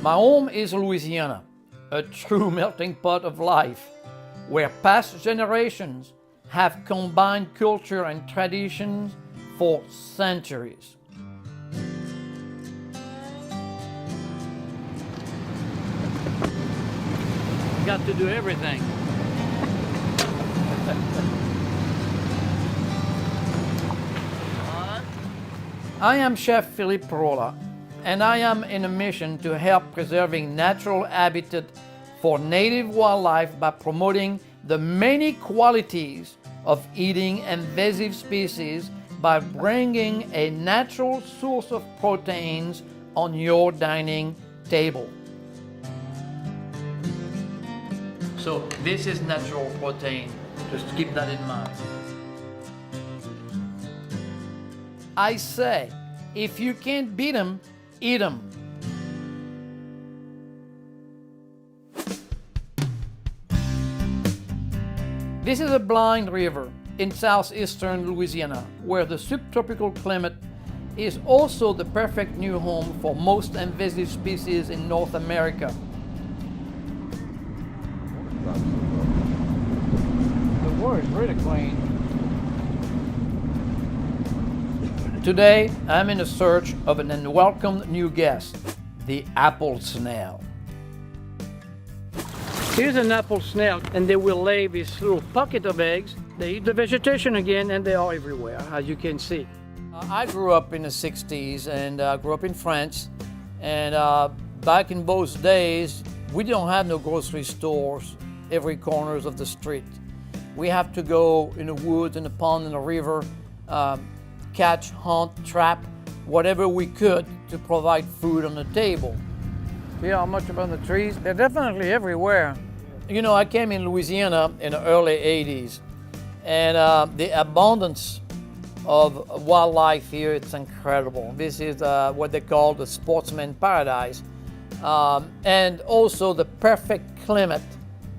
My home is Louisiana, a true melting pot of life, where past generations have combined culture and traditions for centuries. Got to do everything. I am Chef Philippe Parola, and I am in a mission to help preserving natural habitat for native wildlife by promoting the many qualities of eating invasive species by bringing a natural source of proteins on your dining table. So this is natural protein, just keep that in mind. I say, if you can't beat them, eat them. This is a blind river in southeastern Louisiana, where the subtropical climate is also the perfect new home for most invasive species in North America. The water is really clean. Today, I'm in a search of an unwelcome new guest, the apple snail. Here's an apple snail, and they will lay this little pocket of eggs. They eat the vegetation again, and they are everywhere, as you can see. I grew up in the 60s and grew up in France. And back in those days, we don't have no grocery stores every corners of the street. We have to go in the woods, in the pond, in the river, catch, hunt, trap, whatever we could to provide food on the table. See how much about the trees? They're definitely everywhere. You know, I came in Louisiana in the early 80s, and the abundance of wildlife here, it's incredible. This is what they call the sportsman paradise, and also the perfect climate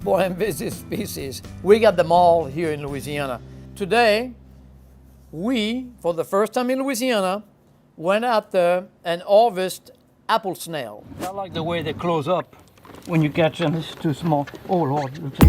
for invasive species. We got them all here in Louisiana. Today, we, for the first time in Louisiana, went out there and harvested apple snail. I like the way they close up when you catch them. This is too small. Oh Lord, let's see.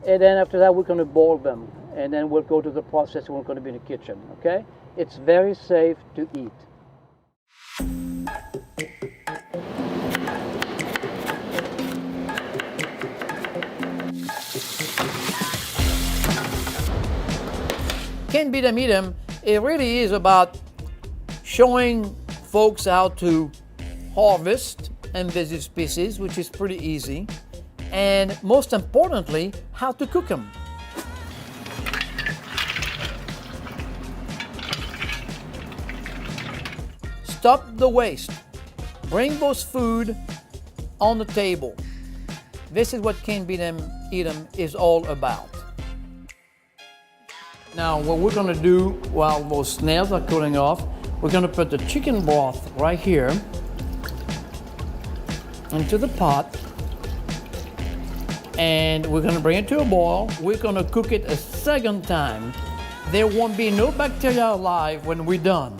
And then after that, we're going to boil them. And then we'll go to the process. We're going to be in the kitchen, okay? It's very safe to eat. Can't beat 'em, eat 'em. It really is about showing folks how to harvest invasive species, which is pretty easy, and most importantly, how to cook them. Stop the waste. Bring those food on the table. This is what Can't Beat 'em, Eat 'em is all about. Now, what we're going to do while those snails are cooling off, we're going to put the chicken broth right here into the pot, and we're going to bring it to a boil. We're going to cook it a second time. There won't be no bacteria alive when we're done.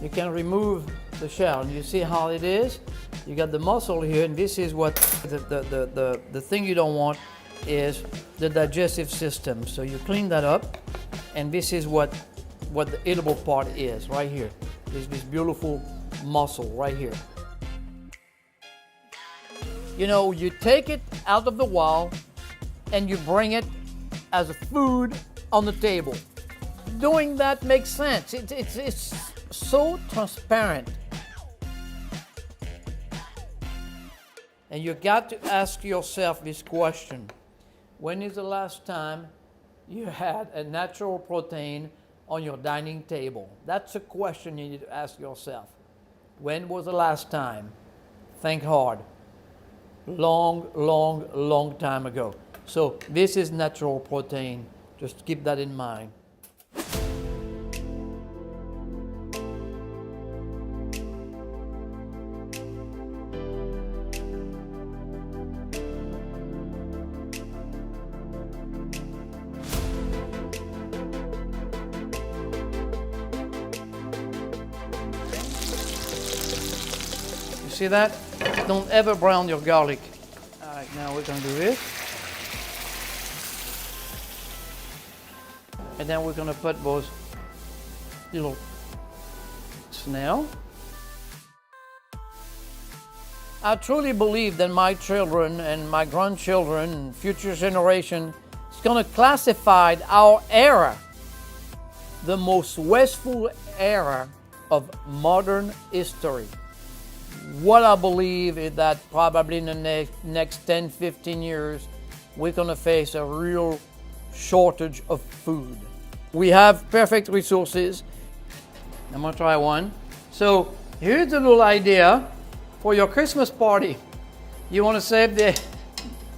You can remove the shell. You see how it is? You got the muscle here, and this is what the thing you don't want is the digestive system. So you clean that up, and this is what the edible part is right here. There's this beautiful muscle right here. You know, you take it out of the wild and you bring it as a food on the table. Doing that makes sense. It's so transparent. And you got to ask yourself this question. When is the last time you had a natural protein on your dining table? That's a question you need to ask yourself. When was the last time? Think hard. Long time ago. So this is natural protein. Just keep that in mind. See that? Don't ever brown your garlic. All right, now we're gonna do this. And then we're gonna put those little snail. I truly believe that my children and my grandchildren and future generation is gonna classify our era, the most wasteful era of modern history. What I believe is that probably in the next 10, 15 years, we're going to face a real shortage of food. We have perfect resources. I'm going to try one. So here's a little idea for your Christmas party. You want to save the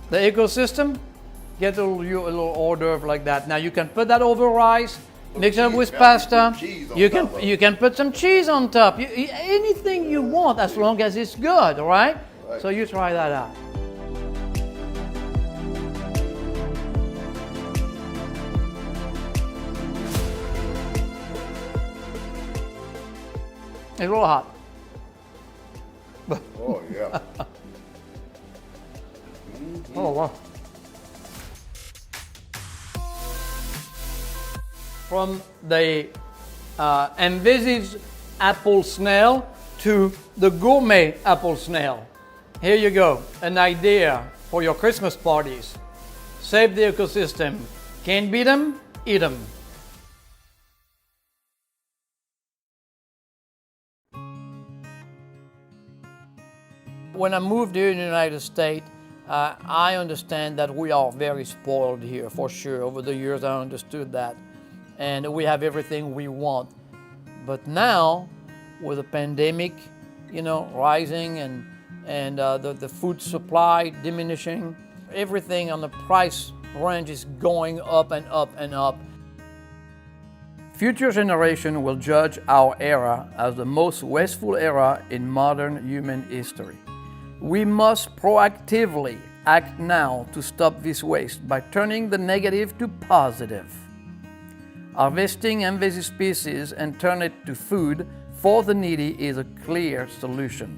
ecosystem? Get a little hors d'oeuvre like that. Now you can put that over rice. Mix it up with pasta. You can put some cheese on top. Anything you want, as long as it's good, all right? So you try that out. It's a little hot. Oh yeah. Oh wow. From the Invasive Apple Snail to the gourmet apple snail. Here you go, an idea for your Christmas parties. Save the ecosystem. Can't beat 'em, eat 'em. When I moved here in the United States, I understand that we are very spoiled here, for sure. Over the years, I understood that. And we have everything we want. But now, with the pandemic, rising and the food supply diminishing, everything on the price range is going up and up and up. Future generation will judge our era as the most wasteful era in modern human history. We must proactively act now to stop this waste by turning the negative to positive. Harvesting invasive species and turn it to food for the needy is a clear solution.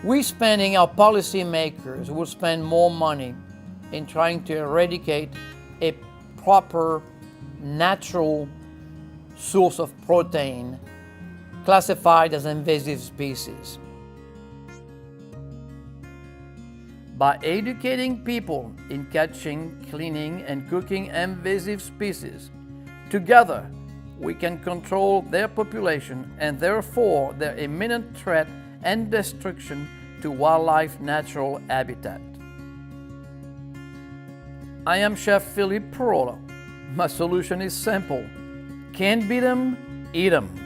Our policymakers will spend more money in trying to eradicate a proper natural source of protein classified as invasive species. By educating people in catching, cleaning, and cooking invasive species, together we can control their population and therefore their imminent threat and destruction to wildlife natural habitat. I am Chef Philippe Parola. My solution is simple. Can't beat 'em, eat 'em.